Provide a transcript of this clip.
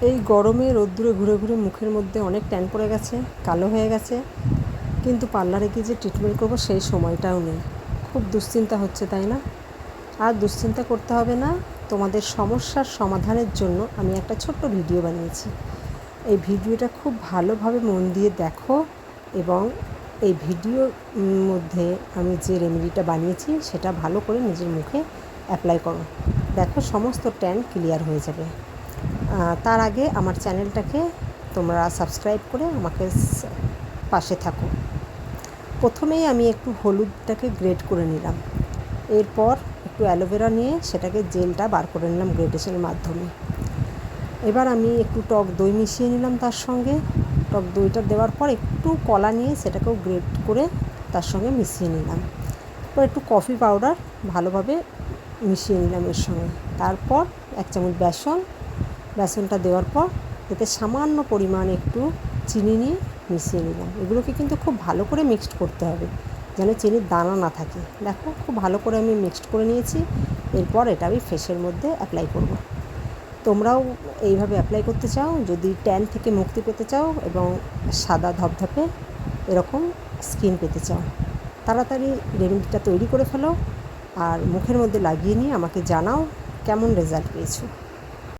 এই গরমে রোদ্দুরে ঘুরে ঘুরে মুখের মধ্যে অনেক ট্যান পড়ে গেছে, কালো হয়ে গেছে, কিন্তু পার্লারে গিয়ে যে ট্রিটমেন্ট করবো সেই সময়টাও নেই। খুব দুশ্চিন্তা হচ্ছে, তাই না? আর দুশ্চিন্তা করতে হবে না। তোমাদের সমস্যার সমাধানের জন্য আমি একটা ছোট্ট ভিডিও বানিয়েছি। এই ভিডিওটা খুব ভালোভাবে মন দিয়ে দেখো এবং এই ভিডিওর মধ্যে আমি যে রেমেডিটা বানিয়েছি সেটা ভালো করে নিজের মুখে অ্যাপ্লাই করো। দেখো সমস্ত ট্যান ক্লিয়ার হয়ে যাবে। তার আগে আমার চ্যানেলটাকে তোমরা সাবস্ক্রাইব করে আমাকে পাশে থাকো। প্রথমেই আমি একটু হলুদটাকে গ্রেট করে নিলাম, এরপর একটু অ্যালোভেরা নিয়ে সেটাকে জেলটা বার করে নিলাম গ্রেটেশনের মাধ্যমে। এবার আমি একটু টক দই মিশিয়ে নিলাম তার সঙ্গে। টক দইটা দেওয়ার পর একটু কলা নিয়ে সেটাকেও গ্রেট করে তার সঙ্গে মিশিয়ে নিলাম। এরপর একটু কফি পাউডার ভালোভাবে মিশিয়ে নিলাম এর সঙ্গে। তারপর 1 চামচ বেসনটা দেওয়ার পর এতে সামান্য পরিমাণ একটু চিনি নিয়ে মিশিয়ে নিলাম। এগুলোকে কিন্তু খুব ভালো করে মিক্সড করতে হবে, যেন চিনির দানা না থাকে। দেখো খুব ভালো করে আমি মিক্সড করে নিয়েছি। এরপর এটা আমি ফেসের মধ্যে অ্যাপ্লাই করব। তোমরাও এইভাবে অ্যাপ্লাই করতে চাও যদি ট্যান থেকে মুক্তি পেতে চাও এবং সাদা ধপধপে এরকম স্কিন পেতে চাও। তাড়াতাড়ি রেমেডিটা তৈরি করে ফেলো আর মুখের মধ্যে লাগিয়ে নিয়ে আমাকে জানাও কেমন রেজাল্ট পেয়েছো।